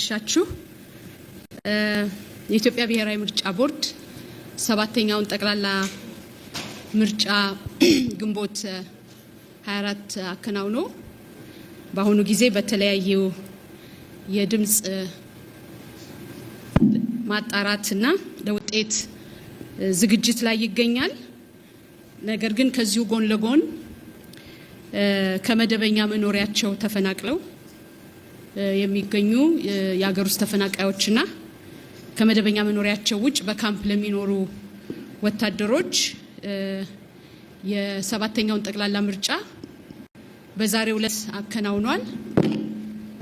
እንደምናመሻችሁ የኢትዮጵያ ብሔራዊ ምርጫ ቦርድ ሰባተኛውን ጠቅላላ ምርጫ ግንቦት 24 አከናውኖ በአሁኑ ጊዜ በተለያዩ የድምጽ ማጣራትና ለውጤት ዝግጅት ላይ ይገኛል። ነገር ግን ከዚሁ ጎን ለጎን ከመደበኛ መኖሪያቸው ተፈናቅለው የሚገኙ የሀገር ውስጥ ተፈናቃዮችና ከመደበኛ መኖሪያቸው ውጭ በካምፕ ለሚኖሩ ወታደሮች የሰባተኛውን ጠቅላላ ምርጫ በዛሬው ዕለት አከናውኗል።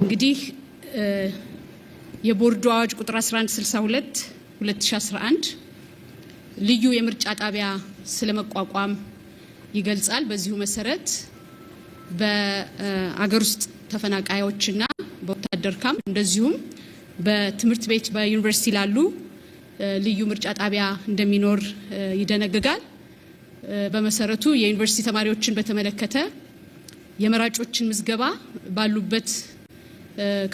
እንግዲህ የቦርዱ አዋጅ ቁጥር 1162 2011 ልዩ የምርጫ ጣቢያ ስለመቋቋም ይገልጻል። በዚሁ መሰረት በአገር ውስጥ ተፈናቃዮችና በወታደር ካምፕ እንደዚሁም በትምህርት ቤት በዩኒቨርሲቲ ላሉ ልዩ ምርጫ ጣቢያ እንደሚኖር ይደነግጋል። በመሰረቱ የዩኒቨርሲቲ ተማሪዎችን በተመለከተ የመራጮችን ምዝገባ ባሉበት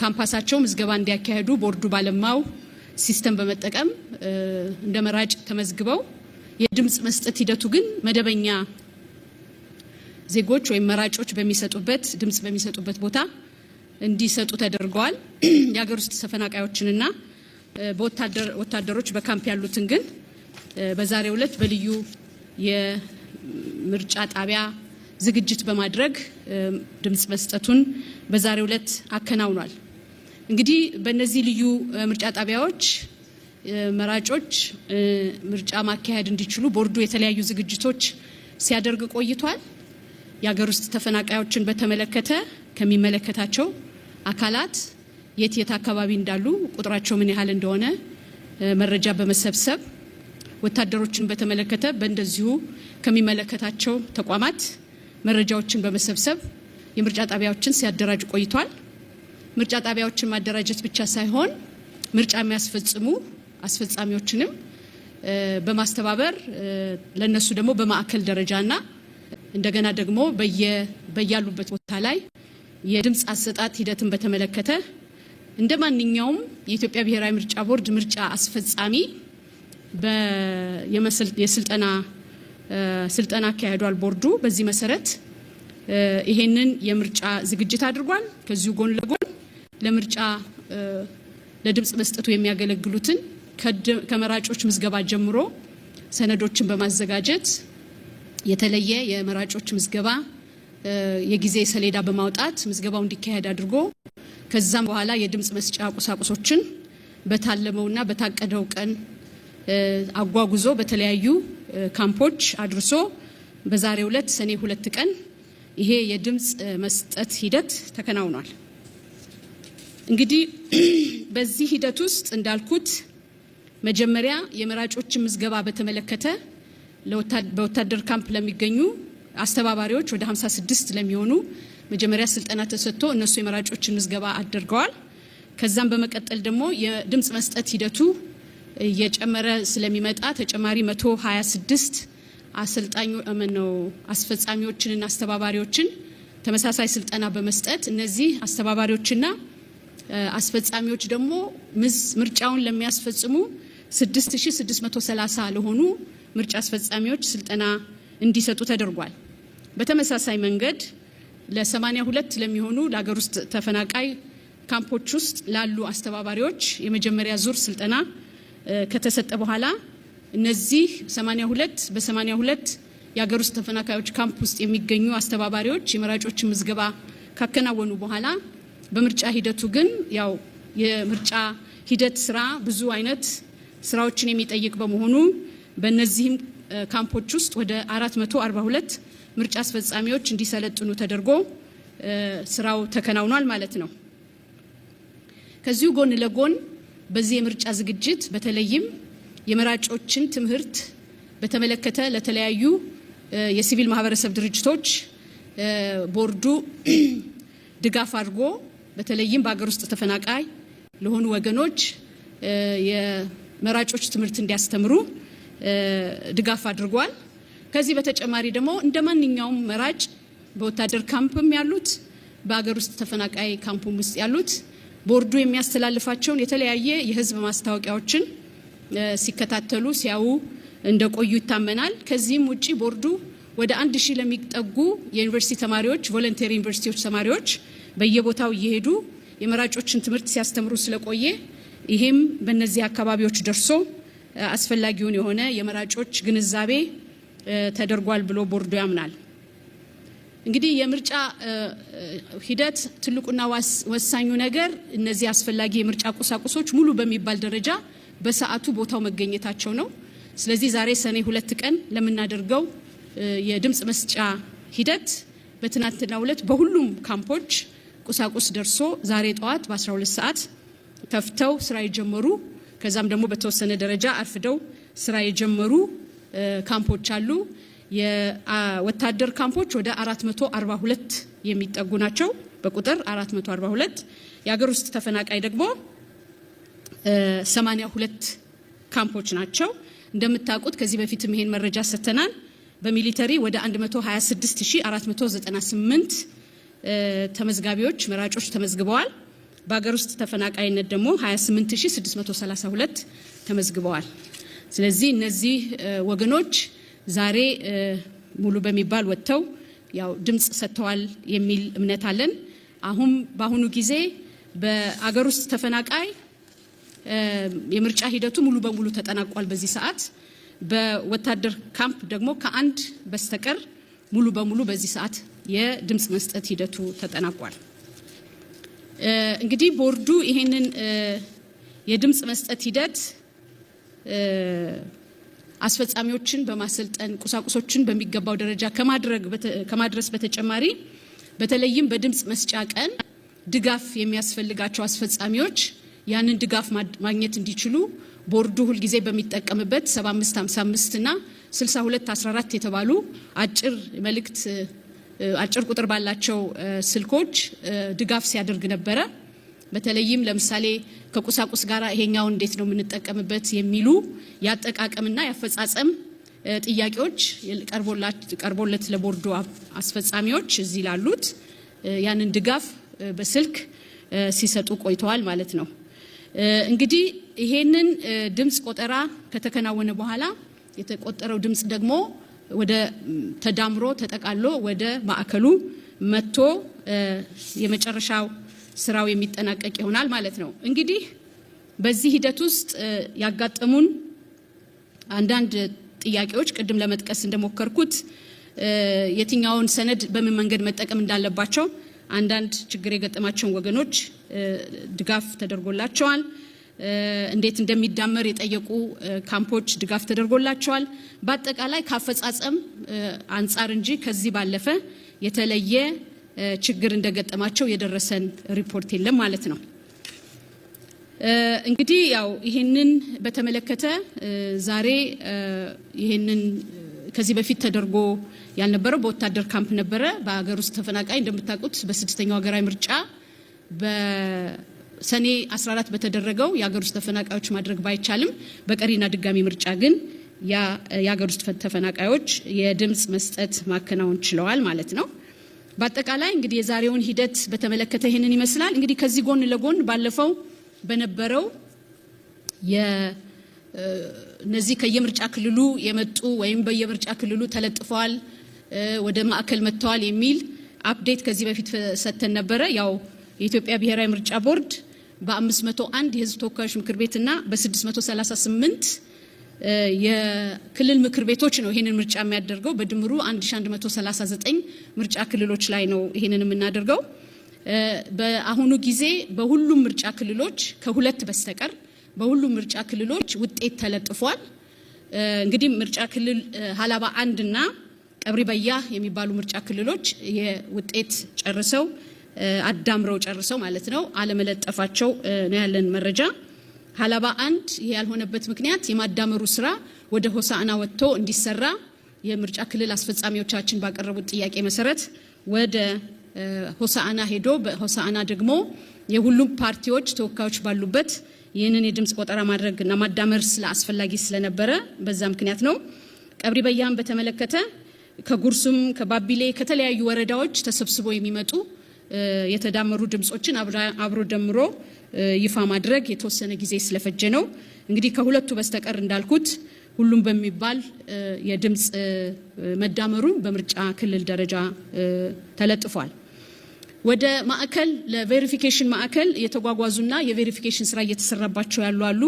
ካምፓሳቸው ምዝገባ እንዲያካሄዱ ቦርዱ ባለማው ሲስተም በመጠቀም እንደ መራጭ ተመዝግበው የድምጽ መስጠት ሂደቱ ግን መደበኛ ዜጎች ወይም መራጮች በሚሰጡበት ድምጽ በሚሰጡበት ቦታ እንዲሰጡ ተደርገዋል። የሀገር ውስጥ ተፈናቃዮችንና ወታደሮች በካምፕ ያሉትን ግን በዛሬው ዕለት በልዩ የምርጫ ጣቢያ ዝግጅት በማድረግ ድምጽ መስጠቱን በዛሬው ዕለት አከናውኗል። እንግዲህ በእነዚህ ልዩ ምርጫ ጣቢያዎች መራጮች ምርጫ ማካሄድ እንዲችሉ ቦርዱ የተለያዩ ዝግጅቶች ሲያደርግ ቆይቷል። የሀገር ውስጥ ተፈናቃዮችን በተመለከተ ከሚመለከታቸው አካላት የት አካባቢ እንዳሉ ቁጥራቸው ምን ያህል እንደሆነ መረጃ በመሰብሰብ ወታደሮችን በተመለከተ በእንደዚሁ ከሚመለከታቸው ተቋማት መረጃዎችን በመሰብሰብ የምርጫ ጣቢያዎችን ሲያደራጅ ቆይቷል። ምርጫ ጣቢያዎችን ማደራጀት ብቻ ሳይሆን ምርጫ የሚያስፈጽሙ አስፈጻሚዎችንም በማስተባበር ለነሱ ደግሞ በማዕከል ደረጃና እንደገና ደግሞ በያሉበት ቦታ ላይ የድምጽ አሰጣጥ ሂደትን በተመለከተ እንደማንኛውም የኢትዮጵያ ብሔራዊ ምርጫ ቦርድ ምርጫ አስፈጻሚ ስልጠና አካሂዷል። ቦርዱ በዚህ መሰረት ይሄንን የምርጫ ዝግጅት አድርጓል። ከዚሁ ጎን ለጎን ለምርጫ ለድምጽ መስጠቱ የሚያገለግሉትን ከመራጮች ምዝገባ ጀምሮ ሰነዶችን በማዘጋጀት የተለየ የመራጮች ምዝገባ የጊዜ ሰሌዳ በማውጣት ምዝገባው እንዲካሄድ አድርጎ ከዛም በኋላ የድምጽ መስጫ ቁሳቁሶችን በታለመውና በታቀደው ቀን አጓጉዞ በተለያዩ ካምፖች አድርሶ በዛሬው ዕለት ሰኔ 2 ቀን ይሄ የድምጽ መስጠት ሂደት ተከናውኗል። እንግዲህ በዚህ ሂደት ውስጥ እንዳልኩት መጀመሪያ የመራጮችን ምዝገባ በተመለከተ በወታደር ካምፕ ለሚገኙ አስተባባሪዎች ወደ 56 ለሚሆኑ መጀመሪያ ስልጠና ተሰጥቶ እነሱ የመራጮችን ምዝገባ አድርገዋል። ከዛም በመቀጠል ደግሞ የድምጽ መስጠት ሂደቱ እየጨመረ ስለሚመጣ ተጨማሪ 126 አስፈጻሚዎችንና አስተባባሪዎችን ተመሳሳይ ስልጠና በመስጠት እነዚህ አስተባባሪዎችና አስፈጻሚዎች ደግሞ ምርጫውን ለሚያስፈጽሙ 6630 ለሆኑ ምርጫ አስፈጻሚዎች ስልጠና እንዲሰጡ ተደርጓል። በተመሳሳይ መንገድ ለ82 ለሚሆኑ ለሀገር ውስጥ ተፈናቃይ ካምፖች ውስጥ ላሉ አስተባባሪዎች የመጀመሪያ ዙር ስልጠና ከተሰጠ በኋላ እነዚህ 82 የሀገር ውስጥ ተፈናቃዮች ካምፕ ውስጥ የሚገኙ አስተባባሪዎች የመራጮችን ምዝገባ ካከናወኑ በኋላ በምርጫ ሂደቱ ግን ያው የምርጫ ሂደት ስራ ብዙ አይነት ስራዎችን የሚጠይቅ በመሆኑ በእነዚህም ካምፖች ውስጥ ወደ 442 ምርጫ አስፈጻሚዎች እንዲሰለጥኑ ተደርጎ ስራው ተከናውኗል ማለት ነው። ከዚሁ ጎን ለጎን በዚህ የምርጫ ዝግጅት በተለይም የመራጮችን ትምህርት በተመለከተ ለተለያዩ የሲቪል ማህበረሰብ ድርጅቶች ቦርዱ ድጋፍ አድርጎ በተለይም በአገር ውስጥ ተፈናቃይ ለሆኑ ወገኖች የመራጮች ትምህርት እንዲያስተምሩ ድጋፍ አድርጓል። ከዚህ በተጨማሪ ደግሞ እንደማንኛውም መራጭ በወታደር ካምፕም ያሉት በአገር ውስጥ ተፈናቃይ ካምፕም ውስጥ ያሉት ቦርዱ የሚያስተላልፋቸውን የተለያየ የህዝብ ማስታወቂያዎችን ሲከታተሉ ሲያዩ እንደቆዩ ይታመናል። ከዚህም ውጪ ቦርዱ ወደ 1000 ለሚጠጉ የዩኒቨርሲቲ ተማሪዎች ቮለንተሪ ዩኒቨርሲቲዎች ተማሪዎች በየቦታው እየሄዱ የመራጮችን ትምህርት ሲያስተምሩ ስለቆየ ይሄም በእነዚህ አካባቢዎች ደርሶ አስፈላጊውን የሆነ የመራጮች ግንዛቤ ተደርጓል ብሎ ቦርዱ ያምናል። እንግዲህ የምርጫ ሂደት ትልቁና ወሳኙ ነገር እነዚህ አስፈላጊ የምርጫ ቁሳቁሶች ሙሉ በሚባል ደረጃ በሰዓቱ ቦታው መገኘታቸው ነው። ስለዚህ ዛሬ ሰኔ 2 ቀን ለምናደርገው የድምጽ መስጫ ሂደት በትናንትናው ዕለት በሁሉም ካምፖች ቁሳቁስ ደርሶ ዛሬ ጠዋት በ12 ሰዓት ከፍተው ስራ የጀመሩ ከዛም ደግሞ በተወሰነ ደረጃ አርፍደው ስራ የጀመሩ ካምፖች አሉ። የወታደር ካምፖች ወደ 442 የሚጠጉ ናቸው በቁጥር 442። የሀገር ውስጥ ተፈናቃይ ደግሞ 82 ካምፖች ናቸው። እንደምታውቁት ከዚህ በፊትም ይሄን መረጃ ሰተናል። በሚሊተሪ ወደ 126498 ተመዝጋቢዎች መራጮች ተመዝግበዋል። በሀገር ውስጥ ተፈናቃይነት ደግሞ 28632 ተመዝግበዋል። ስለዚህ እነዚህ ወገኖች ዛሬ ሙሉ በሚባል ወጥተው ያው ድምጽ ሰጥተዋል የሚል እምነት አለን። በአሁኑ ጊዜ በአገር ውስጥ ተፈናቃይ የምርጫ ሂደቱ ሙሉ በሙሉ ተጠናቋል። በዚህ ሰዓት በወታደር ካምፕ ደግሞ ከአንድ በስተቀር ሙሉ በሙሉ በዚህ ሰዓት የድምጽ መስጠት ሂደቱ ተጠናቋል። እንግዲህ ቦርዱ ይሄንን የድምጽ መስጠት ሂደት አስፈጻሚዎችን በማሰልጠን ቁሳቁሶችን በሚገባው ደረጃ ከማድረስ በተጨማሪ በተለይም በድምጽ መስጫ ቀን ድጋፍ የሚያስፈልጋቸው አስፈጻሚዎች ያንን ድጋፍ ማግኘት እንዲችሉ ቦርዱ ሁሉ ጊዜ በሚጠቀምበት 7555 እና 6214 የተባሉ አጭር ቁጥር ባላቸው ስልኮች ድጋፍ ሲያደርግ ነበረ። በተለይም ለምሳሌ ከቁሳቁስ ጋር ይሄኛው እንዴት ነው የምንጠቀምበት የሚሉ ያጠቃቀምና ያፈጻጸም ጥያቄዎች ቀርቦለት ለቦርዱ አስፈጻሚዎች እዚህ ላሉት ያንን ድጋፍ በስልክ ሲሰጡ ቆይተዋል ማለት ነው። እንግዲህ ይሄንን ድምጽ ቆጠራ ከተከናወነ በኋላ የተቆጠረው ድምጽ ደግሞ ወደ ተዳምሮ ተጠቃሎ ወደ ማዕከሉ መጥቶ የመጨረሻው ስራው የሚጠናቀቅ ይሆናል ማለት ነው። እንግዲህ በዚህ ሂደት ውስጥ ያጋጠሙን አንዳንድ ጥያቄዎች ቅድም ለመጥቀስ እንደሞከርኩት የትኛውን ሰነድ በምን መንገድ መጠቀም እንዳለባቸው አንዳንድ ችግር የገጠማቸውን ወገኖች ድጋፍ ተደርጎላቸዋል። እንዴት እንደሚዳመር የጠየቁ ካምፖች ድጋፍ ተደርጎላቸዋል። በአጠቃላይ ካፈጻጸም አንጻር እንጂ ከዚህ ባለፈ የተለየ ችግር እንደገጠማቸው የደረሰን ሪፖርት የለም ማለት ነው። እንግዲህ ያው ይሄንን በተመለከተ ዛሬ ይሄንን ከዚህ በፊት ተደርጎ ያልነበረው በወታደር ካምፕ ነበረ። በአገር ውስጥ ተፈናቃይ እንደምታውቁት በስድስተኛው ሀገራዊ ምርጫ በሰኔ 14 በተደረገው የአገር ውስጥ ተፈናቃዮች ማድረግ ባይቻልም በቀሪና ድጋሚ ምርጫ ግን የአገር ውስጥ ተፈናቃዮች የድምጽ መስጠት ማከናወን ችለዋል ማለት ነው። በአጠቃላይ እንግዲህ የዛሬውን ሂደት በተመለከተ ይሄንን ይመስላል። እንግዲህ ከዚህ ጎን ለጎን ባለፈው በነበረው እነዚህ ከየምርጫ ክልሉ የመጡ ወይም በየምርጫ ክልሉ ተለጥፈዋል ወደ ማዕከል መጥተዋል የሚል አፕዴት ከዚህ በፊት ሰጥተን ነበረ። ያው የኢትዮጵያ ብሔራዊ ምርጫ ቦርድ በ501 የህዝብ ተወካዮች ምክር ቤትና በ638 የክልል ምክር ቤቶች ነው ይሄንን ምርጫ የሚያደርገው። በድምሩ 1139 ምርጫ ክልሎች ላይ ነው ይሄንን የምናደርገው። በአሁኑ ጊዜ በሁሉም ምርጫ ክልሎች ከሁለት በስተቀር በሁሉም ምርጫ ክልሎች ውጤት ተለጥፏል። እንግዲህ ምርጫ ክልል ሀላባ 1 እና ቀብሪ በያ የሚባሉ ምርጫ ክልሎች የውጤት ጨርሰው አዳምረው ጨርሰው ማለት ነው አለመለጠፋቸው ነው ያለን መረጃ። ሀላባ 1 ይሄ ያልሆነበት ምክንያት የማዳመሩ ስራ ወደ ሆሳዕና ወጥቶ እንዲሰራ የምርጫ ክልል አስፈጻሚዎቻችን ባቀረቡት ጥያቄ መሰረት ወደ ሆሳዕና ሄዶ በሆሳዕና ደግሞ የሁሉም ፓርቲዎች ተወካዮች ባሉበት ይህንን የድምጽ ቆጠራ ማድረግና ማዳመር አስፈላጊ ስለነበረ በዛ ምክንያት ነው። ቀብሪ በያን በተመለከተ ከጉርሱም ከባቢሌ ከተለያዩ ወረዳዎች ተሰብስበው የሚመጡ የተዳመሩ ድምጾችን አብሮ ደምሮ ይፋ ማድረግ የተወሰነ ጊዜ ስለፈጀ ነው። እንግዲህ ከሁለቱ በስተቀር እንዳልኩት ሁሉም በሚባል የድምጽ መዳመሩ በምርጫ ክልል ደረጃ ተለጥፏል። ወደ ማዕከል ለቬሪፊኬሽን ማዕከል የተጓጓዙና የቬሪፊኬሽን ስራ እየተሰራባቸው ያሉ አሉ።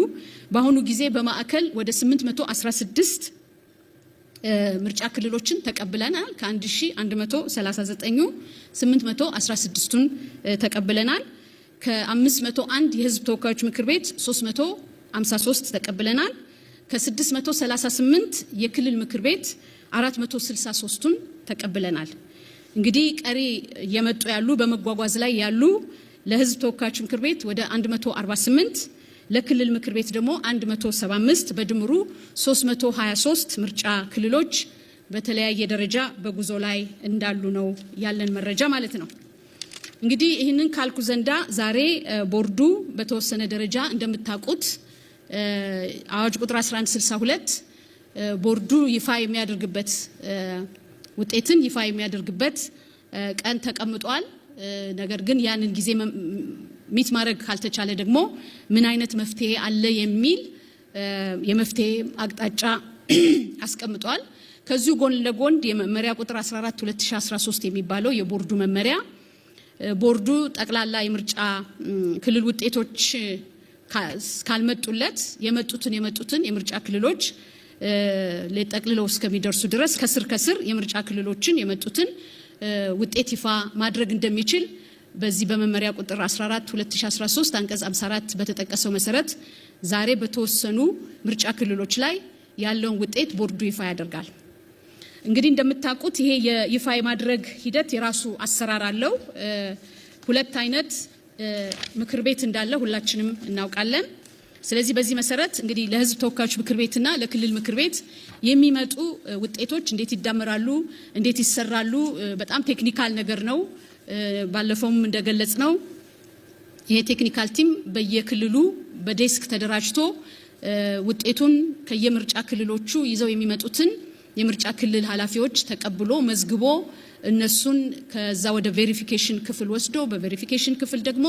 በአሁኑ ጊዜ በማዕከል ወደ 816 ምርጫ ክልሎችን ተቀብለናል። ከ1139 816ቱን ተቀብለናል። ከ501 የህዝብ ተወካዮች ምክር ቤት 353 ተቀብለናል። ከ638 የክልል ምክር ቤት 463ቱን ተቀብለናል። እንግዲህ ቀሪ የመጡ ያሉ በመጓጓዝ ላይ ያሉ ለህዝብ ተወካዮች ምክር ቤት ወደ 148 ለክልል ምክር ቤት ደግሞ 175 በድምሩ 323 ምርጫ ክልሎች በተለያየ ደረጃ በጉዞ ላይ እንዳሉ ነው ያለን መረጃ ማለት ነው። እንግዲህ ይህንን ካልኩ ዘንዳ ዛሬ ቦርዱ በተወሰነ ደረጃ እንደምታውቁት አዋጅ ቁጥር 1162 ቦርዱ ይፋ የሚያደርግበት ውጤትን ይፋ የሚያደርግበት ቀን ተቀምጧል። ነገር ግን ያንን ጊዜ ሚት ማድረግ ካልተቻለ ደግሞ ምን አይነት መፍትሄ አለ የሚል የመፍትሄ አቅጣጫ አስቀምጧል። ከዚሁ ጎን ለጎን የመመሪያ ቁጥር 14 2013 የሚባለው የቦርዱ መመሪያ ቦርዱ ጠቅላላ የምርጫ ክልል ውጤቶች ካልመጡለት የመጡትን የምርጫ ክልሎች ለጠቅልለው እስከሚደርሱ ድረስ ከስር የምርጫ ክልሎችን የመጡትን ውጤት ይፋ ማድረግ እንደሚችል በዚህ በመመሪያ ቁጥር 14 2013 አንቀጽ 54 በተጠቀሰው መሰረት ዛሬ በተወሰኑ ምርጫ ክልሎች ላይ ያለውን ውጤት ቦርዱ ይፋ ያደርጋል። እንግዲህ እንደምታውቁት ይሄ የይፋ የማድረግ ሂደት የራሱ አሰራር አለው። ሁለት አይነት ምክር ቤት እንዳለ ሁላችንም እናውቃለን። ስለዚህ በዚህ መሰረት እንግዲህ ለህዝብ ተወካዮች ምክር ቤትና ለክልል ምክር ቤት የሚመጡ ውጤቶች እንዴት ይዳመራሉ፣ እንዴት ይሰራሉ በጣም ቴክኒካል ነገር ነው። ባለፈውም እንደገለጽ ነው ይሄ ቴክኒካል ቲም በየክልሉ በዴስክ ተደራጅቶ ውጤቱን ከየምርጫ ክልሎቹ ይዘው የሚመጡትን የምርጫ ክልል ኃላፊዎች ተቀብሎ መዝግቦ እነሱን ከዛ ወደ ቬሪፊኬሽን ክፍል ወስዶ በቬሪፊኬሽን ክፍል ደግሞ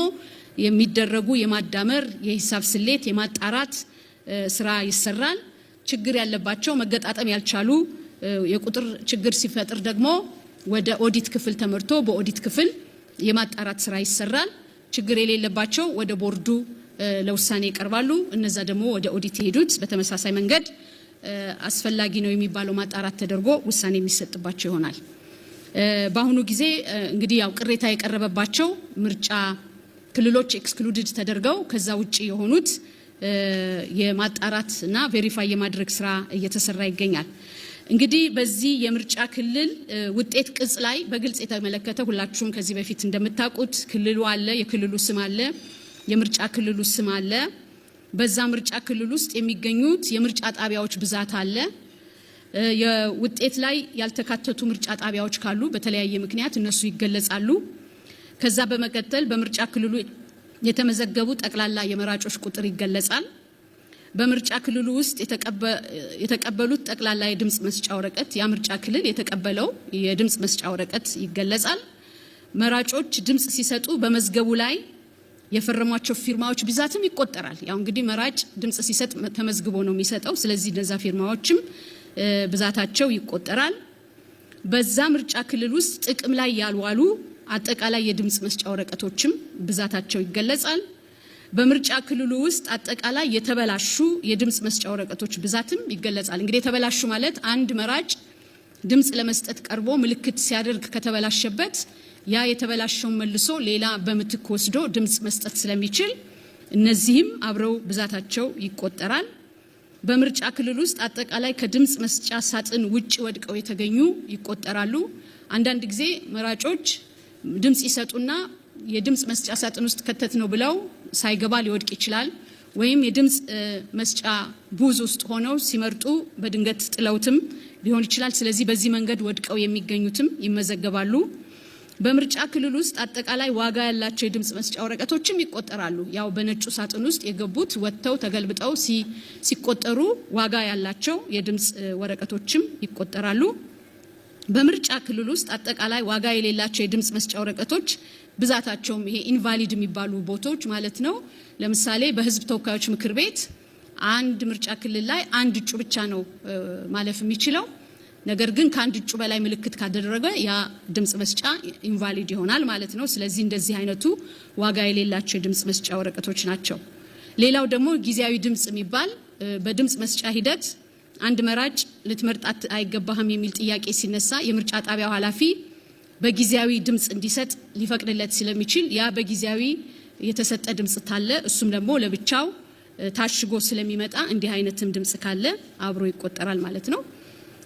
የሚደረጉ የማዳመር የሂሳብ ስሌት የማጣራት ስራ ይሰራል። ችግር ያለባቸው መገጣጠም ያልቻሉ የቁጥር ችግር ሲፈጥር ደግሞ ወደ ኦዲት ክፍል ተመርቶ በኦዲት ክፍል የማጣራት ስራ ይሰራል። ችግር የሌለባቸው ወደ ቦርዱ ለውሳኔ ይቀርባሉ። እነዛ ደግሞ ወደ ኦዲት ይሄዱት በተመሳሳይ መንገድ አስፈላጊ ነው የሚባለው ማጣራት ተደርጎ ውሳኔ የሚሰጥባቸው ይሆናል። በአሁኑ ጊዜ እንግዲህ ያው ቅሬታ የቀረበባቸው ምርጫ ክልሎች ኤክስክሉድድ ተደርገው ከዛ ውጪ የሆኑት የማጣራትና ቬሪፋይ የማድረግ ስራ እየተሰራ ይገኛል። እንግዲህ በዚህ የምርጫ ክልል ውጤት ቅጽ ላይ በግልጽ የተመለከተ ሁላችሁም ከዚህ በፊት እንደምታውቁት ክልሉ አለ፣ የክልሉ ስም አለ፣ የምርጫ ክልሉ ስም አለ። በዛ ምርጫ ክልል ውስጥ የሚገኙት የምርጫ ጣቢያዎች ብዛት አለ። የውጤት ላይ ያልተካተቱ ምርጫ ጣቢያዎች ካሉ በተለያየ ምክንያት እነሱ ይገለጻሉ። ከዛ በመቀጠል በምርጫ ክልሉ የተመዘገቡ ጠቅላላ የመራጮች ቁጥር ይገለጻል። በምርጫ ክልሉ ውስጥ የተቀበሉት ጠቅላላ የድምጽ መስጫ ወረቀት ያ ምርጫ ክልል የተቀበለው የድምጽ መስጫ ወረቀት ይገለጻል። መራጮች ድምጽ ሲሰጡ በመዝገቡ ላይ የፈረሟቸው ፊርማዎች ብዛትም ይቆጠራል። ያው እንግዲህ መራጭ ድምጽ ሲሰጥ ተመዝግቦ ነው የሚሰጠው። ስለዚህ እነዛ ፊርማዎችም ብዛታቸው ይቆጠራል። በዛ ምርጫ ክልል ውስጥ ጥቅም ላይ ያልዋሉ አጠቃላይ የድምጽ መስጫ ወረቀቶችም ብዛታቸው ይገለጻል። በምርጫ ክልሉ ውስጥ አጠቃላይ የተበላሹ የድምጽ መስጫ ወረቀቶች ብዛትም ይገለጻል። እንግዲህ የተበላሹ ማለት አንድ መራጭ ድምጽ ለመስጠት ቀርቦ ምልክት ሲያደርግ ከተበላሸበት ያ የተበላሸውን መልሶ ሌላ በምትክ ወስዶ ድምጽ መስጠት ስለሚችል እነዚህም አብረው ብዛታቸው ይቆጠራል። በምርጫ ክልል ውስጥ አጠቃላይ ከድምጽ መስጫ ሳጥን ውጪ ወድቀው የተገኙ ይቆጠራሉ። አንዳንድ ጊዜ መራጮች ድምጽ ይሰጡና የድምጽ መስጫ ሳጥን ውስጥ ከተት ነው ብለው ሳይገባ ሊወድቅ ይችላል። ወይም የድምጽ መስጫ ቡዝ ውስጥ ሆነው ሲመርጡ በድንገት ጥለውትም ሊሆን ይችላል። ስለዚህ በዚህ መንገድ ወድቀው የሚገኙትም ይመዘገባሉ። በምርጫ ክልል ውስጥ አጠቃላይ ዋጋ ያላቸው የድምጽ መስጫ ወረቀቶችም ይቆጠራሉ። ያው በነጩ ሳጥን ውስጥ የገቡት ወጥተው ተገልብጠው ሲቆጠሩ ዋጋ ያላቸው የድምጽ ወረቀቶችም ይቆጠራሉ። በምርጫ ክልል ውስጥ አጠቃላይ ዋጋ የሌላቸው የድምጽ መስጫ ወረቀቶች ብዛታቸውም ይሄ ኢንቫሊድ የሚባሉ ቦታዎች ማለት ነው። ለምሳሌ በህዝብ ተወካዮች ምክር ቤት አንድ ምርጫ ክልል ላይ አንድ እጩ ብቻ ነው ማለፍ የሚችለው። ነገር ግን ከአንድ እጩ በላይ ምልክት ካደረገ ያ ድምጽ መስጫ ኢንቫሊድ ይሆናል ማለት ነው። ስለዚህ እንደዚህ አይነቱ ዋጋ የሌላቸው የድምጽ መስጫ ወረቀቶች ናቸው። ሌላው ደግሞ ጊዜያዊ ድምጽ የሚባል በድምጽ መስጫ ሂደት አንድ መራጭ ልትመርጣት አይገባህም የሚል ጥያቄ ሲነሳ የምርጫ ጣቢያው ኃላፊ በጊዜያዊ ድምጽ እንዲሰጥ ሊፈቅድለት ስለሚችል ያ በጊዜያዊ የተሰጠ ድምጽ ታለ እሱም ደግሞ ለብቻው ታሽጎ ስለሚመጣ እንዲህ አይነትም ድምጽ ካለ አብሮ ይቆጠራል ማለት ነው።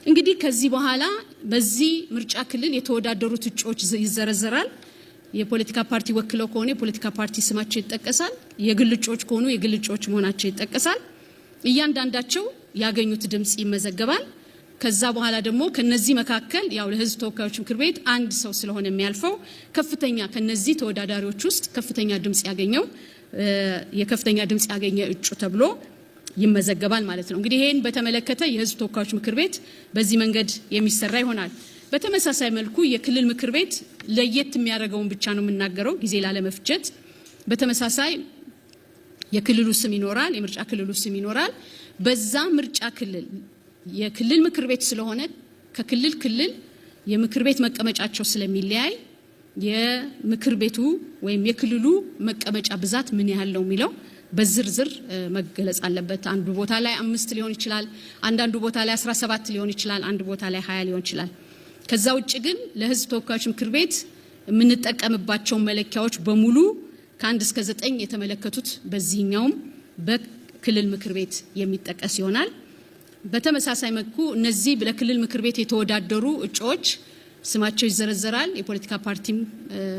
እንግዲህ ከዚህ በኋላ በዚህ ምርጫ ክልል የተወዳደሩት እጩዎች ይዘረዘራል። የፖለቲካ ፓርቲ ወክለው ከሆነ የፖለቲካ ፓርቲ ስማቸው ይጠቀሳል። የግል እጩዎች ከሆኑ የግል እጩዎች መሆናቸው ይጠቀሳል። እያንዳንዳቸው ያገኙት ድምጽ ይመዘገባል። ከዛ በኋላ ደግሞ ከነዚህ መካከል ያው ለህዝብ ተወካዮች ምክር ቤት አንድ ሰው ስለሆነ የሚያልፈው ከፍተኛ ከነዚህ ተወዳዳሪዎች ውስጥ ከፍተኛ ድምጽ ያገኘው የከፍተኛ ድምጽ ያገኘ እጩ ተብሎ ይመዘገባል ማለት ነው። እንግዲህ ይሄን በተመለከተ የህዝብ ተወካዮች ምክር ቤት በዚህ መንገድ የሚሰራ ይሆናል። በተመሳሳይ መልኩ የክልል ምክር ቤት ለየት የሚያደርገውን ብቻ ነው የምናገረው ጊዜ ላለመፍጀት። በተመሳሳይ የክልሉ ስም ይኖራል፣ የምርጫ ክልሉ ስም ይኖራል። በዛ ምርጫ ክልል የክልል ምክር ቤት ስለሆነ ከክልል ክልል የምክር ቤት መቀመጫቸው ስለሚለያይ የምክር ቤቱ ወይም የክልሉ መቀመጫ ብዛት ምን ያህል ነው የሚለው በዝርዝር መገለጽ አለበት። አንዱ ቦታ ላይ 5 ሊሆን ይችላል፣ አንዳንዱ ቦታ ላይ 17 ሊሆን ይችላል፣ አንዱ ቦታ ላይ 20 ሊሆን ይችላል። ከዛ ውጭ ግን ለህዝብ ተወካዮች ምክር ቤት የምንጠቀምባቸው መለኪያዎች በሙሉ ከ1 እስከ 9 የተመለከቱት በዚህኛውም በክልል ምክር ቤት የሚጠቀስ ይሆናል። በተመሳሳይ መልኩ እነዚህ ለክልል ምክር ቤት የተወዳደሩ እጩዎች ስማቸው ይዘረዘራል። የፖለቲካ ፓርቲም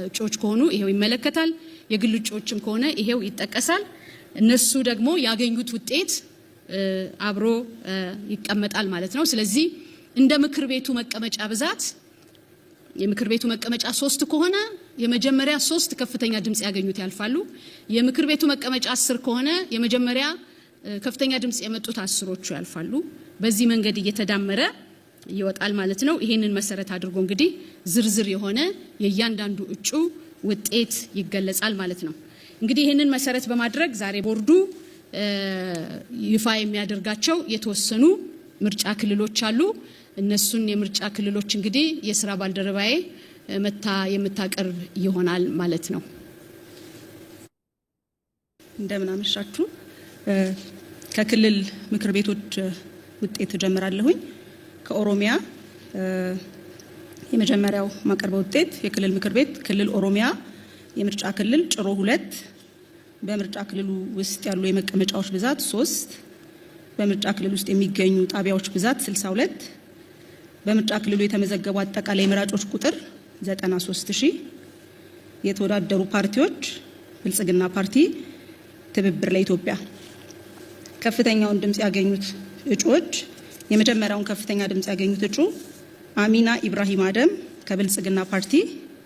እጩዎች ከሆኑ ይሄው ይመለከታል። የግል እጩዎችም ከሆነ ይሄው ይጠቀሳል። እነሱ ደግሞ ያገኙት ውጤት አብሮ ይቀመጣል ማለት ነው። ስለዚህ እንደ ምክር ቤቱ መቀመጫ ብዛት የምክር ቤቱ መቀመጫ 3 ከሆነ የመጀመሪያ 3 ከፍተኛ ድምጽ ያገኙት ያልፋሉ። የምክር ቤቱ መቀመጫ 10 ከሆነ የመጀመሪያ ከፍተኛ ድምጽ የመጡት 10ዎቹ ያልፋሉ። በዚህ መንገድ እየተዳመረ ይወጣል ማለት ነው። ይሄንን መሰረት አድርጎ እንግዲህ ዝርዝር የሆነ የእያንዳንዱ እጩ ውጤት ይገለጻል ማለት ነው። እንግዲህ ይሄንን መሰረት በማድረግ ዛሬ ቦርዱ ይፋ የሚያደርጋቸው የተወሰኑ ምርጫ ክልሎች አሉ። እነሱን የምርጫ ክልሎች እንግዲህ የስራ ባልደረባዬ መታ የምታቀርብ ይሆናል ማለት ነው። እንደምን አመሻችሁ። ከክልል ምክር ቤቶች ውጤት ጀምራለሁኝ። ከኦሮሚያ የመጀመሪያው ማቀርበው ውጤት የክልል ምክር ቤት ክልል ኦሮሚያ የምርጫ ክልል ጭሮ 2 በምርጫ ክልሉ ውስጥ ያሉ የመቀመጫዎች ብዛት 3 በምርጫ ክልል ውስጥ የሚገኙ ጣቢያዎች ብዛት 62 በምርጫ ክልሉ የተመዘገቡ አጠቃላይ መራጮች ቁጥር 93000 የተወዳደሩ ፓርቲዎች ብልጽግና ፓርቲ፣ ትብብር ለኢትዮጵያ። ከፍተኛውን ድምጽ ያገኙት እጩዎች የመጀመሪያውን ከፍተኛ ድምጽ ያገኙት እጩ አሚና ኢብራሂም አደም ከብልጽግና ፓርቲ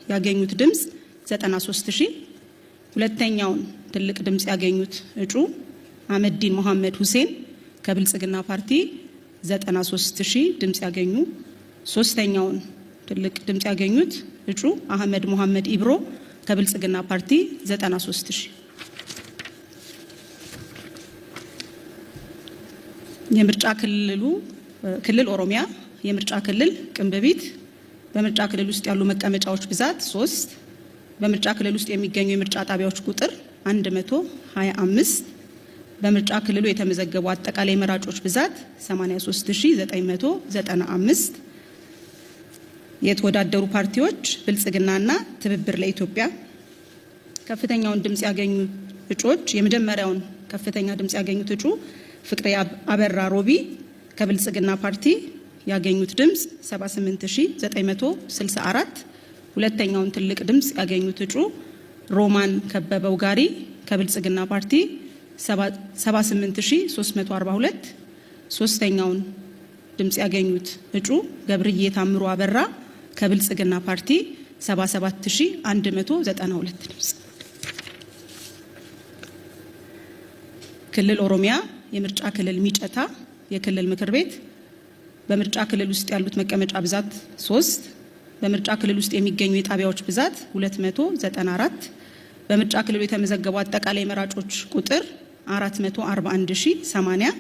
ያገኙት ድምጽ 93000፣ ሁለተኛውን ትልቅ ድምጽ ያገኙት እጩ አህመዲን መሐመድ ሁሴን ከብልጽግና ፓርቲ 93000 ድምጽ ያገኙ፣ ሶስተኛውን ትልቅ ድምጽ ያገኙት እጩ አህመድ መሐመድ ኢብሮ ከብልጽግና ፓርቲ 93000። የምርጫ ክልል ኦሮሚያ የምርጫ ክልል ቅንብቢት በምርጫ ክልል ውስጥ ያሉ መቀመጫዎች ብዛት 3 በምርጫ ክልል ውስጥ የሚገኙ የምርጫ ጣቢያዎች ቁጥር 125 በምርጫ ክልሉ የተመዘገቡ አጠቃላይ መራጮች ብዛት 83995 የተወዳደሩ ፓርቲዎች ብልጽግናና ትብብር ለኢትዮጵያ። ከፍተኛውን ድምጽ ያገኙ እጩዎች የመጀመሪያውን ከፍተኛ ድምጽ ያገኙት እጩ ፍቅሬ አበራ ሮቢ ከብልጽግና ፓርቲ ያገኙት ድምጽ 78964፣ ሁለተኛውን ትልቅ ድምጽ ያገኙት እጩ ሮማን ከበበው ጋሪ ከብልጽግና ፓርቲ 78342፣ ሶስተኛውን ድምጽ ያገኙት እጩ ገብርዬ ታምሩ አበራ ከብልጽግና ፓርቲ 77192 ድምጽ። ክልል ኦሮሚያ የምርጫ ክልል ሚጨታ የክልል ምክር ቤት በምርጫ ክልል ውስጥ ያሉት መቀመጫ ብዛት 3 በምርጫ ክልል ውስጥ የሚገኙ የጣቢያዎች ብዛት 294 በምርጫ ክልሉ የተመዘገቡ አጠቃላይ መራጮች ቁጥር 441080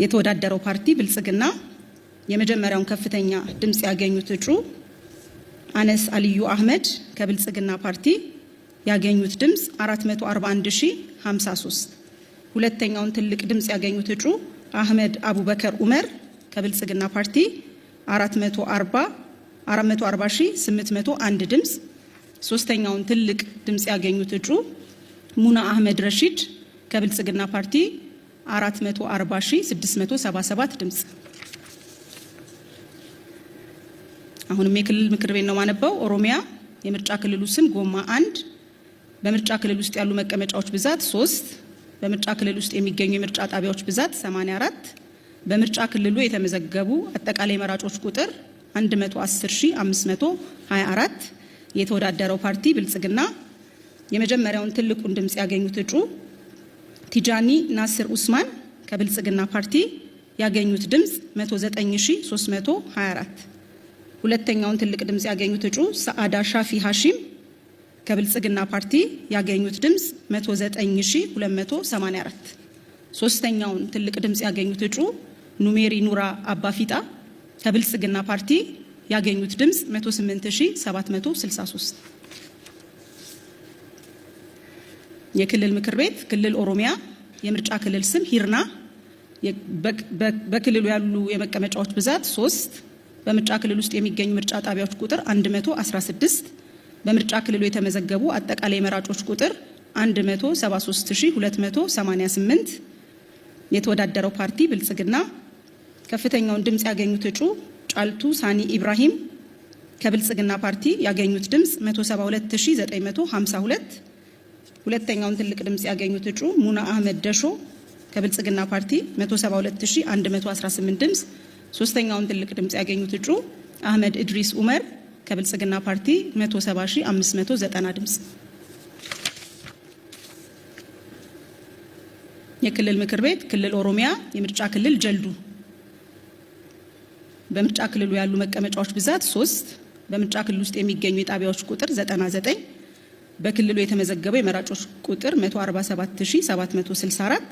የተወዳደረው ፓርቲ ብልጽግና የመጀመሪያውን ከፍተኛ ድምጽ ያገኙት እጩ አነስ አልዩ አህመድ ከብልጽግና ፓርቲ ያገኙት ድምጽ 441053 ሁለተኛውን ትልቅ ድምጽ ያገኙት እጩ አህመድ አቡበከር ኡመር ከብልጽግና ፓርቲ 440801 ድምጽ ሶስተኛውን ትልቅ ድምጽ ያገኙት እጩ ሙና አህመድ ረሺድ ከብልጽግና ፓርቲ 440677 ድምጽ። አሁንም የክልል ምክር ቤት ነው ማነበው። ኦሮሚያ የምርጫ ክልሉ ስም ጎማ 1 በምርጫ ክልል ውስጥ ያሉ መቀመጫዎች ብዛት 3 በምርጫ ክልል ውስጥ የሚገኙ የምርጫ ጣቢያዎች ብዛት 84 በምርጫ ክልሉ የተመዘገቡ አጠቃላይ መራጮች ቁጥር 110524 የተወዳደረው ፓርቲ ብልጽግና የመጀመሪያውን ትልቁን ድምጽ ያገኙት እጩ ቲጃኒ ናስር ኡስማን ከብልጽግና ፓርቲ ያገኙት ድምጽ 109324 ሁለተኛውን ትልቅ ድምጽ ያገኙት እጩ ሰዓዳ ሻፊ ሐሺም ከብልጽግና ፓርቲ ያገኙት ድምጽ 109284 ሶስተኛውን ትልቅ ድምጽ ያገኙት እጩ ኑሜሪ ኑራ አባፊጣ ከብልጽግና ፓርቲ ያገኙት ድምጽ 108763 የክልል ምክር ቤት ክልል ኦሮሚያ የምርጫ ክልል ስም ሂርና በክልሉ ያሉ የመቀመጫዎች ብዛት 3 በምርጫ ክልል ውስጥ የሚገኙ ምርጫ ጣቢያዎች ቁጥር 116 በምርጫ ክልሉ የተመዘገቡ አጠቃላይ መራጮች ቁጥር 173288 የተወዳደረው ፓርቲ ብልጽግና ከፍተኛውን ድምጽ ያገኙት እጩ ጫልቱ ሳኒ ኢብራሂም ከብልጽግና ፓርቲ ያገኙት ድምጽ 172952 ሁለተኛውን ትልቅ ድምጽ ያገኙት እጩ ሙና አህመድ ደሾ ከብልጽግና ፓርቲ 172118 ድምጽ ሶስተኛውን ትልቅ ድምጽ ያገኙት እጩ አህመድ ኢድሪስ ኡመር ከብልጽግና ፓርቲ 170590 ድምጽ። የክልል ምክር ቤት ክልል ኦሮሚያ የምርጫ ክልል ጀልዱ በምርጫ ክልሉ ያሉ መቀመጫዎች ብዛት 3 በምርጫ ክልል ውስጥ የሚገኙ የጣቢያዎች ቁጥር 99 በክልሉ የተመዘገበው የመራጮች ቁጥር 147764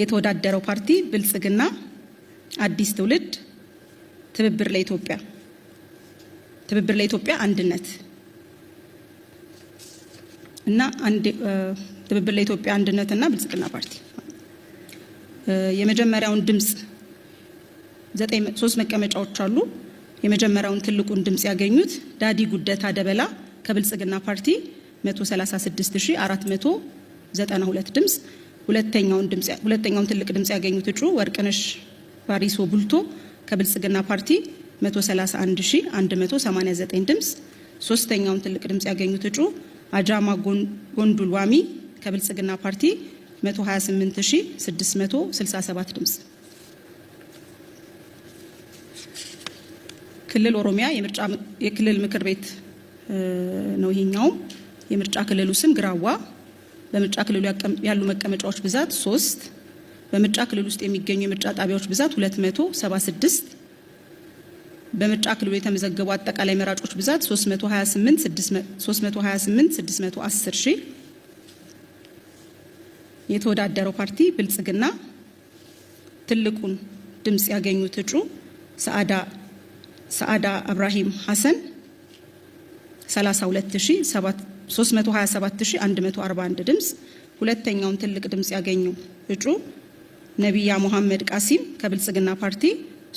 የተወዳደረው ፓርቲ ብልጽግና አዲስ ትውልድ ትብብር ለኢትዮጵያ አንድነት እና ትብብር ለኢትዮጵያ አንድነትና ብልጽግና ፓርቲ የመጀመሪያውን ድምጽ 3 መቀመጫዎች አሉ። የመጀመሪያውን ትልቁን ድምጽ ያገኙት ዳዲ ጉደታ ደበላ ከብልጽግና ፓርቲ 136492 ድምጽ ሁለተኛውን ትልቅ ድምጽ ያገኙት እጩ ወርቅነሽ ባሪሶ ቡልቶ ከብልጽግና ፓርቲ 131189 ድምጽ ሶስተኛውን ትልቅ ድምጽ ያገኙት እጩ አጃማ ጎንዱልዋሚ ከብልጽግና ፓርቲ 128667 ድምጽ። ክልል ኦሮሚያ የክልል ምክር ቤት ነው። ይሄኛው የምርጫ ክልሉ ስም ግራዋ በምርጫ ክልሉ ያሉ መቀመጫዎች ብዛት 3 በምርጫ ክልል ውስጥ የሚገኙ የምርጫ ጣቢያዎች ብዛት 276 በምርጫ ክልሉ የተመዘገቡ አጠቃላይ መራጮች ብዛት 328610 ሺህ የተወዳደረው ፓርቲ ብልጽግና ትልቁን ድምጽ ያገኙት እጩ ሰዓዳ አብራሂም ሐሰን 3277141 ድምጽ ሁለተኛውን ትልቅ ድምጽ ያገኙ እጩ ነቢያ መሐመድ ቃሲም ከብልጽግና ፓርቲ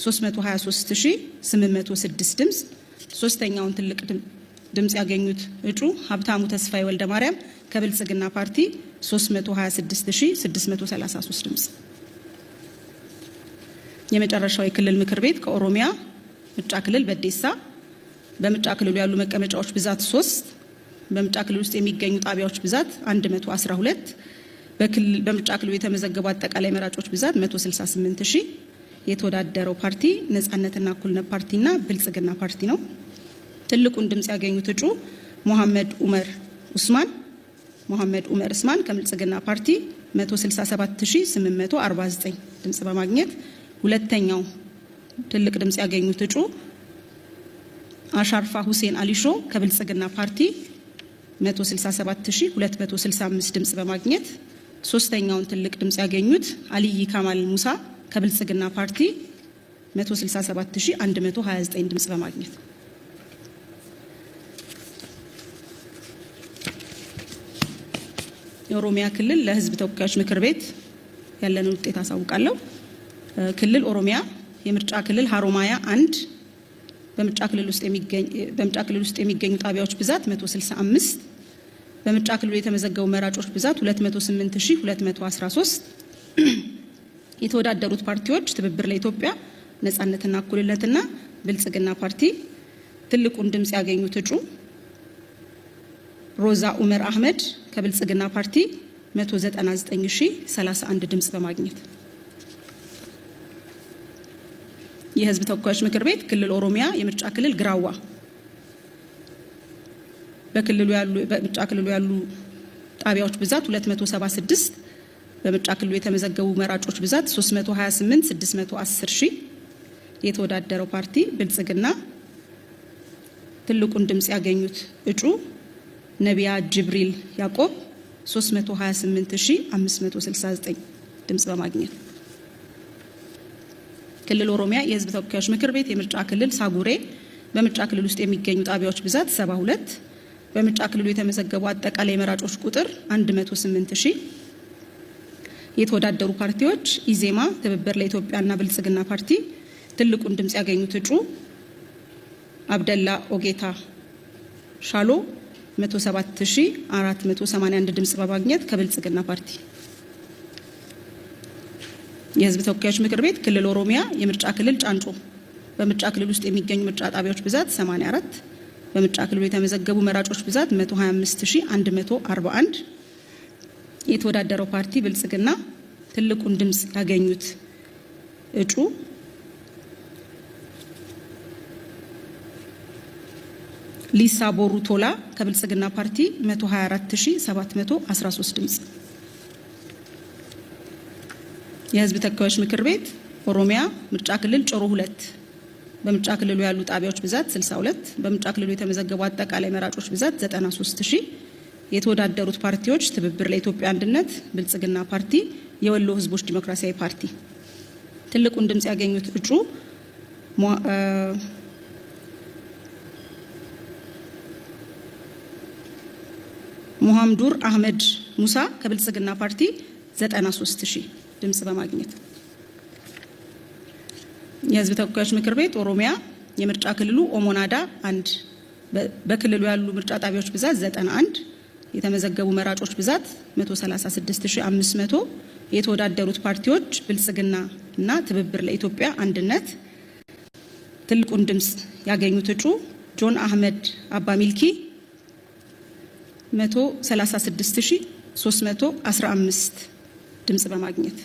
323806 ድምጽ ሶስተኛውን ትልቅ ድምጽ ያገኙት እጩ ሀብታሙ ተስፋዬ ወልደ ማርያም ከብልጽግና ፓርቲ 326633 ድምጽ። የመጨረሻው የክልል ምክር ቤት ከኦሮሚያ ምርጫ ክልል በዴሳ በምርጫ ክልሉ ያሉ መቀመጫዎች ብዛት 3 በምርጫ ክልል ውስጥ የሚገኙ ጣቢያዎች ብዛት 112 በምርጫ ክልሉ የተመዘገቡ አጠቃላይ መራጮች ብዛት 168000 የተወዳደረው ፓርቲ ነጻነትና እኩልነት ፓርቲና ብልጽግና ፓርቲ ነው። ትልቁን ድምጽ ያገኙት እጩ መሐመድ ኡመር ኡስማን ከብልጽግና ፓርቲ 167849 ድምጽ በማግኘት ሁለተኛው ትልቅ ድምጽ ያገኙት እጩ አሻርፋ ሁሴን አሊሾ ከብልጽግና ፓርቲ 167265 ድምጽ በማግኘት ሶስተኛውን ትልቅ ድምጽ ያገኙት አልይ ካማል ሙሳ ከብልጽግና ፓርቲ 167129 ድምጽ በማግኘት የኦሮሚያ ክልል ለሕዝብ ተወካዮች ምክር ቤት ያለን ውጤት አሳውቃለሁ። ክልል ኦሮሚያ የምርጫ ክልል ሀሮማያ 1 በምርጫ ክልል ውስጥ የሚገኙ ጣቢያዎች ብዛት 165 በምርጫ ክልሉ የተመዘገቡ መራጮች ብዛት 208213 የተወዳደሩት ፓርቲዎች ትብብር ለኢትዮጵያ ነጻነትና እኩልነትና ብልጽግና ፓርቲ ትልቁን ድምጽ ያገኙት እጩ ሮዛ ኡመር አህመድ ከብልጽግና ፓርቲ 199031 ድምጽ በማግኘት የህዝብ ተወካዮች ምክር ቤት ክልል ኦሮሚያ የምርጫ ክልል ግራዋ በምርጫ ክልሉ ያሉ ጣቢያዎች ብዛት 276 በምርጫ ክልሉ የተመዘገቡ መራጮች ብዛት 328610 የተወዳደረው ፓርቲ ብልጽግና ትልቁን ድምጽ ያገኙት እጩ ነቢያ ጅብሪል ያዕቆብ 328569 ድምጽ በማግኘት ክልል ኦሮሚያ የህዝብ ተወካዮች ምክር ቤት የምርጫ ክልል ሳጉሬ በምርጫ ክልል ውስጥ የሚገኙ ጣቢያዎች ብዛት 72 በምርጫ ክልሉ የተመዘገቡ አጠቃላይ መራጮች ቁጥር 108000 የተወዳደሩ ፓርቲዎች ኢዜማ ትብብር ለኢትዮጵያና ብልጽግና ፓርቲ ትልቁን ድምጽ ያገኙት እጩ አብደላ ኦጌታ ሻሎ 107481 ድምጽ በማግኘት ከብልጽግና ፓርቲ የህዝብ ተወካዮች ምክር ቤት ክልል ኦሮሚያ የምርጫ ክልል ጫንጮ በምርጫ ክልል ውስጥ የሚገኙ ምርጫ ጣቢያዎች ብዛት 84 በምርጫ ክልሉ የተመዘገቡ መራጮች ብዛት 125141 የተወዳደረው ፓርቲ ብልጽግና ትልቁን ድምጽ ያገኙት እጩ ሊሳ ቦሩ ቶላ ከብልጽግና ፓርቲ 124713 ድምጽ የህዝብ ተወካዮች ምክር ቤት ኦሮሚያ ምርጫ ክልል ጮሮ 2 በምርጫ ክልሉ ያሉ ጣቢያዎች ብዛት 62 በምርጫ ክልሉ የተመዘገቡ አጠቃላይ መራጮች ብዛት 93000 የተወዳደሩት ፓርቲዎች ትብብር ለኢትዮጵያ አንድነት ብልጽግና ፓርቲ የወሎ ህዝቦች ዲሞክራሲያዊ ፓርቲ ትልቁን ድምጽ ያገኙት እጩ ሙሐምዱር አህመድ ሙሳ ከብልጽግና ፓርቲ 93000 ድምጽ በማግኘት የህዝብ ተወካዮች ምክር ቤት ኦሮሚያ የምርጫ ክልሉ ኦሞናዳ 1 በክልሉ ያሉ ምርጫ ጣቢያዎች ብዛት 91 የተመዘገቡ መራጮች ብዛት 136500 የተወዳደሩት ፓርቲዎች ብልጽግና እና ትብብር ለኢትዮጵያ አንድነት ትልቁን ድምጽ ያገኙት እጩ ጆን አህመድ አባ ሚልኪ 136315 ድምጽ በማግኘት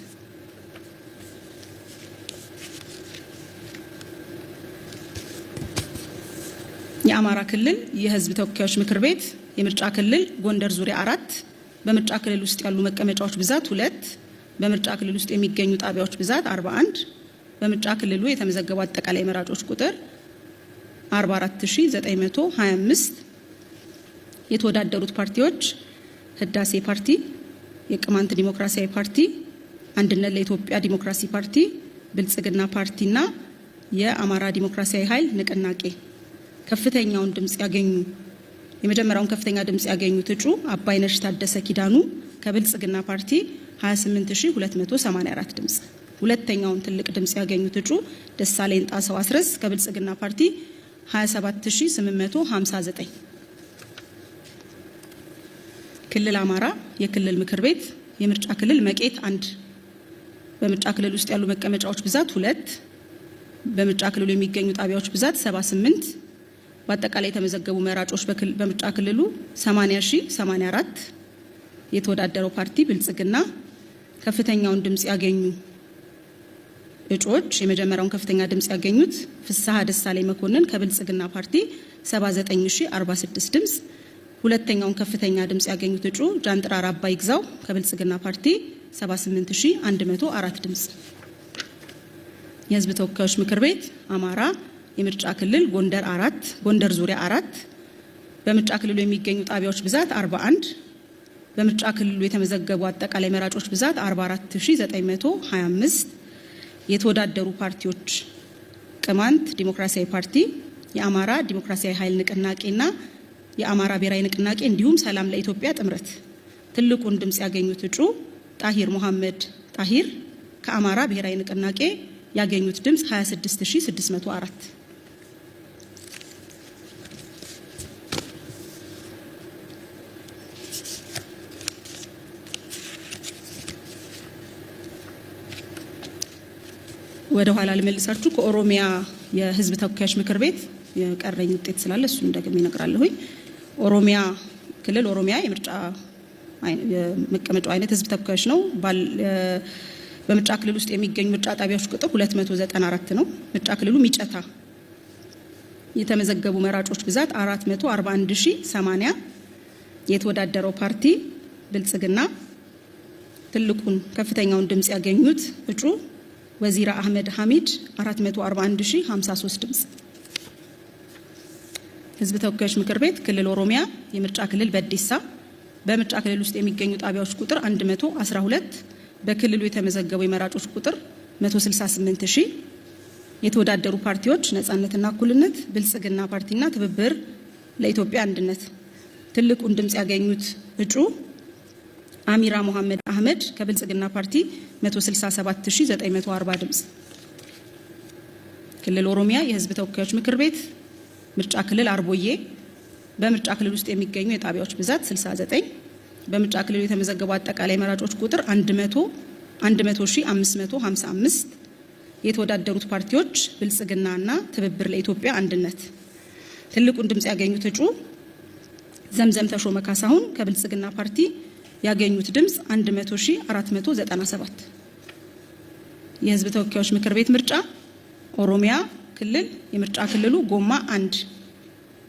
የአማራ ክልል የህዝብ ተወካዮች ምክር ቤት የምርጫ ክልል ጎንደር ዙሪያ 4 በምርጫ ክልል ውስጥ ያሉ መቀመጫዎች ብዛት 2 በምርጫ ክልል ውስጥ የሚገኙ ጣቢያዎች ብዛት 41 በምርጫ ክልሉ የተመዘገቡ አጠቃላይ መራጮች ቁጥር 44925 የተወዳደሩት ፓርቲዎች ህዳሴ ፓርቲ የቅማንት ዲሞክራሲያዊ ፓርቲ አንድነት ለኢትዮጵያ ዲሞክራሲ ፓርቲ ብልጽግና ፓርቲና የአማራ ዲሞክራሲያዊ ኃይል ንቅናቄ ከፍተኛውን ድምጽ ያገኙ የመጀመሪያውን ከፍተኛ ድምጽ ያገኙት እጩ አባይነሽ ታደሰ ኪዳኑ ከብልጽግና ፓርቲ 28284 ድምጽ ሁለተኛውን ትልቅ ድምጽ ያገኙት እጩ ደሳለኝ ጣሰው አስረስ ከብልጽግና ፓርቲ 27859 ክልል አማራ የክልል ምክር ቤት የምርጫ ክልል መቄት 1 በምርጫ ክልል ውስጥ ያሉ መቀመጫዎች ብዛት 2 በምርጫ ክልሉ የሚገኙ ጣቢያዎች ብዛት 78 በአጠቃላይ የተመዘገቡ መራጮች በምርጫ ክልሉ 80084 የተወዳደረው ፓርቲ ብልጽግና ከፍተኛውን ድምጽ ያገኙ እጩዎች የመጀመሪያውን ከፍተኛ ድምጽ ያገኙት ፍስሐ ደሳለኝ መኮንን ከብልጽግና ፓርቲ 79046 ድምጽ ሁለተኛውን ከፍተኛ ድምጽ ያገኙት እጩ ጃንጥራር አባይ ግዛው ከብልጽግና ፓርቲ 78104 ድምጽ የህዝብ ተወካዮች ምክር ቤት አማራ የምርጫ ክልል ጎንደር 4 ጎንደር ዙሪያ 4 በምርጫ ክልሉ የሚገኙ ጣቢያዎች ብዛት 41 በምርጫ ክልሉ የተመዘገቡ አጠቃላይ መራጮች ብዛት 44925 የተወዳደሩ ፓርቲዎች ቅማንት ዲሞክራሲያዊ ፓርቲ፣ የአማራ ዲሞክራሲያዊ ኃይል ንቅናቄና የአማራ ብሔራዊ ንቅናቄ እንዲሁም ሰላም ለኢትዮጵያ ጥምረት። ትልቁን ድምጽ ያገኙት እጩ ጣሂር መሐመድ ጣሂር ከአማራ ብሔራዊ ንቅናቄ ያገኙት ድምጽ 26604። ወደ ኋላ ልመልሳችሁ። ከኦሮሚያ የህዝብ ተወካዮች ምክር ቤት የቀረኝ ውጤት ስላለ እሱን ደግሜ እነግራለሁኝ። ኦሮሚያ ክልል ኦሮሚያ የምርጫ መቀመጫው አይነት ህዝብ ተወካዮች ነው። በምርጫ ክልል ውስጥ የሚገኙ ምርጫ ጣቢያዎች ቁጥር 294 ነው። ምርጫ ክልሉ ሚጨታ የተመዘገቡ መራጮች ብዛት 441080 የተወዳደረው ፓርቲ ብልጽግና ትልቁን ከፍተኛውን ድምጽ ያገኙት እጩ ወዚራ አህመድ ሐሚድ 441053 ድምጽ። ህዝብ ተወካዮች ምክር ቤት ክልል ኦሮሚያ የምርጫ ክልል በዴሳ በምርጫ ክልል ውስጥ የሚገኙ ጣቢያዎች ቁጥር 112 በክልሉ የተመዘገቡ የመራጮች ቁጥር 168000 የተወዳደሩ ፓርቲዎች ነጻነትና እኩልነት፣ ብልጽግና ፓርቲና ትብብር ለኢትዮጵያ አንድነት። ትልቁን ድምጽ ያገኙት እጩ አሚራ መሐመድ አህመድ ከብልጽግና ፓርቲ 167940 ድምጽ። ክልል ኦሮሚያ የህዝብ ተወካዮች ምክር ቤት ምርጫ ክልል አርቦዬ በምርጫ ክልል ውስጥ የሚገኙ የጣቢያዎች ብዛት 69 በምርጫ ክልሉ የተመዘገቡ አጠቃላይ መራጮች ቁጥር 100555 የተወዳደሩት ፓርቲዎች ብልጽግናና ትብብር ለኢትዮጵያ አንድነት። ትልቁን ድምጽ ያገኙት እጩ ዘምዘም ተሾመ ካሳሁን ከብልጽግና ፓርቲ ያገኙት ድምጽ 100497። የህዝብ ተወካዮች ምክር ቤት ምርጫ ኦሮሚያ ክልል የምርጫ ክልሉ ጎማ 1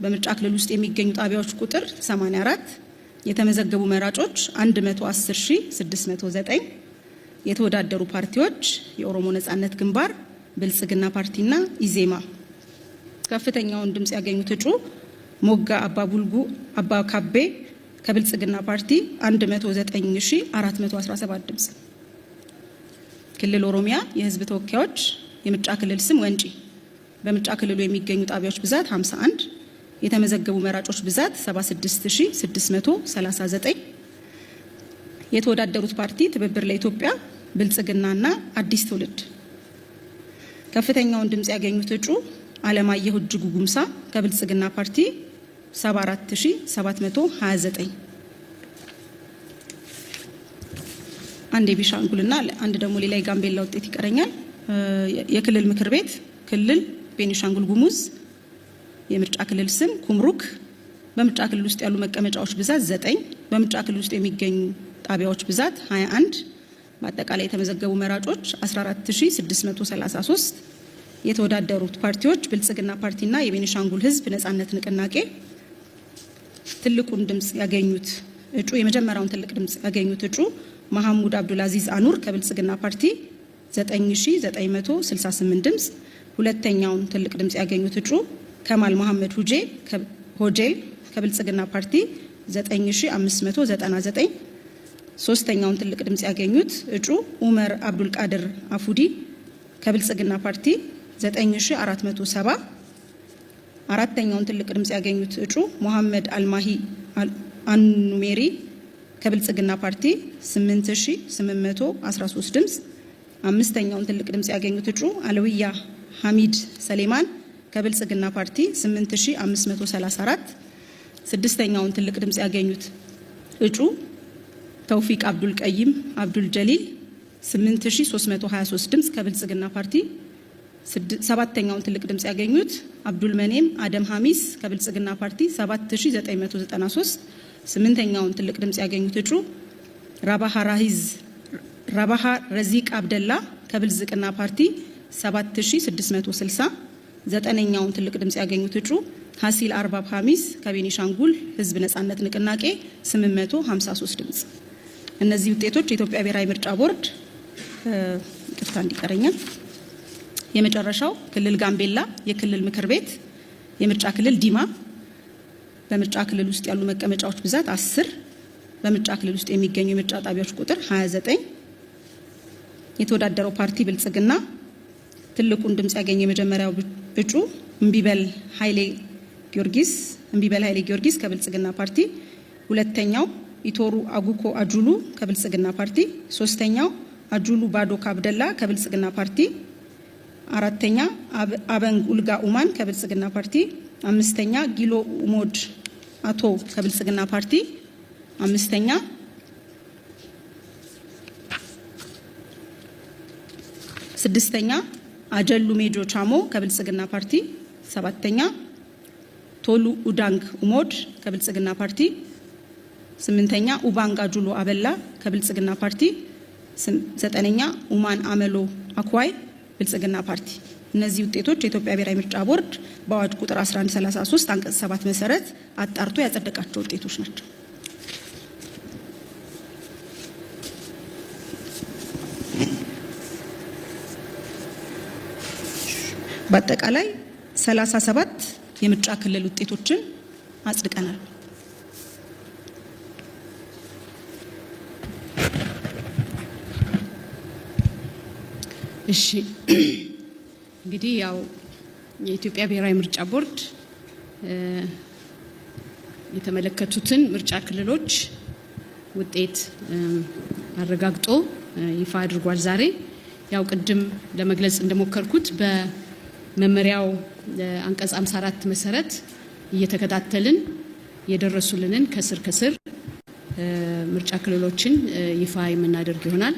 በምርጫ ክልል ውስጥ የሚገኙ ጣቢያዎች ቁጥር 84 የተመዘገቡ መራጮች 110609 የተወዳደሩ ፓርቲዎች የኦሮሞ ነጻነት ግንባር፣ ብልጽግና ፓርቲና ኢዜማ። ከፍተኛውን ድምጽ ያገኙት እጩ ሞጋ አባቡልጉ አባካቤ ከብልጽግና ፓርቲ 109417 ድምጽ። ክልል ኦሮሚያ የህዝብ ተወካዮች የምርጫ ክልል ስም ወንጪ በምርጫ ክልሉ የሚገኙ ጣቢያዎች ብዛት 51 የተመዘገቡ መራጮች ብዛት 76639 የተወዳደሩት ፓርቲ ትብብር ለኢትዮጵያ፣ ብልጽግናና አዲስ ትውልድ። ከፍተኛውን ድምጽ ያገኙት እጩ አለማየሁ እጅጉ ጉምሳ ከብልጽግና ፓርቲ 74729። አንድ የቤኒሻንጉልና አንድ ደግሞ ሌላ የጋምቤላ ውጤት ይቀረኛል። የክልል ምክር ቤት ክልል ቤኒሻንጉል ጉሙዝ የምርጫ ክልል ስም ኩምሩክ በምርጫ ክልል ውስጥ ያሉ መቀመጫዎች ብዛት 9 በምርጫ ክልል ውስጥ የሚገኙ ጣቢያዎች ብዛት 21 በአጠቃላይ የተመዘገቡ መራጮች 14633 የተወዳደሩት ፓርቲዎች ብልጽግና ፓርቲና የቤኒሻንጉል ህዝብ ነጻነት ንቅናቄ። ትልቁን ድምጽ ያገኙት እጩ የመጀመሪያውን ትልቅ ድምጽ ያገኙት እጩ መሐሙድ አብዱልአዚዝ አኑር ከብልጽግና ፓርቲ 9968 ድምጽ። ሁለተኛውን ትልቅ ድምጽ ያገኙት እጩ ከማል መሐመድ ሆጄ ከብልጽግና ፓርቲ 9599። ሶስተኛውን ትልቅ ድምጽ ያገኙት እጩ ኡመር አብዱል ቃድር አፉዲ ከብልጽግና ፓርቲ 9470። አራተኛውን ትልቅ ድምጽ ያገኙት እጩ መሐመድ አልማሂ አኑሜሪ ከብልጽግና ፓርቲ 8813 ድምጽ። አምስተኛውን ትልቅ ድምጽ ያገኙት እጩ አለውያ ሐሚድ ሰሌማን ከብልጽግና ፓርቲ 8534። ስድስተኛውን ትልቅ ድምጽ ያገኙት እጩ ተውፊቅ አብዱል ቀይም አብዱል ጀሊል 8323 ድምጽ ከብልጽግና ፓርቲ። ሰባተኛውን ትልቅ ድምጽ ያገኙት አብዱል መኔም አደም ሐሚስ ከብልጽግና ፓርቲ 7993። ስምንተኛውን ትልቅ ድምጽ ያገኙት እጩ ራባሃ ረዚቅ አብደላ ከብልጽግና ፓርቲ 7660። ዘጠነኛውን ትልቅ ድምጽ ያገኙት እጩ ሐሲል አርባብ ሐሚስ ከቤኒሻንጉል ህዝብ ነጻነት ንቅናቄ 853 ድምጽ። እነዚህ ውጤቶች የኢትዮጵያ ብሔራዊ ምርጫ ቦርድ ይቅርታ እንዲቀረኛል የመጨረሻው ክልል ጋምቤላ የክልል ምክር ቤት የምርጫ ክልል ዲማ በምርጫ ክልል ውስጥ ያሉ መቀመጫዎች ብዛት 10 በምርጫ ክልል ውስጥ የሚገኙ የምርጫ ጣቢያዎች ቁጥር 29 የተወዳደረው ፓርቲ ብልጽግና ትልቁን ድምጽ ያገኘ የመጀመሪያው እጩ እምቢበል ኃይሌ ጊዮርጊስ ከብልጽግና ፓርቲ፣ ሁለተኛው ኢቶሩ አጉኮ አጁሉ ከብልጽግና ፓርቲ፣ ሶስተኛው አጁሉ ባዶ ካብደላ ከብልጽግና ፓርቲ፣ አራተኛ አበንግ ኡልጋ ኡማን ከብልጽግና ፓርቲ፣ አምስተኛ ጊሎ ኡሞድ አቶ ከብልጽግና ፓርቲ፣ አምስተኛ ስድስተኛ አጀሉ ሜጆ ቻሞ ከብልጽግና ፓርቲ፣ ሰባተኛ ቶሉ ኡዳንግ ኡሞድ ከብልጽግና ፓርቲ፣ ስምንተኛ ኡባንጋ ጁሎ አበላ ከብልጽግና ፓርቲ፣ ዘጠነኛ ኡማን አመሎ አኳይ ብልጽግና ፓርቲ። እነዚህ ውጤቶች የኢትዮጵያ ብሔራዊ ምርጫ ቦርድ በአዋጅ ቁጥር 1133 አንቀጽ 7 መሰረት አጣርቶ ያጸደቃቸው ውጤቶች ናቸው። በአጠቃላይ 37 የምርጫ ክልል ውጤቶችን አጽድቀናል። እሺ እንግዲህ ያው የኢትዮጵያ ብሔራዊ ምርጫ ቦርድ የተመለከቱትን ምርጫ ክልሎች ውጤት አረጋግጦ ይፋ አድርጓል። ዛሬ ያው ቅድም ለመግለጽ እንደሞከርኩት በመመሪያው አንቀጽ 54 መሰረት እየተከታተልን የደረሱልንን ከስር ምርጫ ክልሎችን ይፋ የምናደርግ ይሆናል።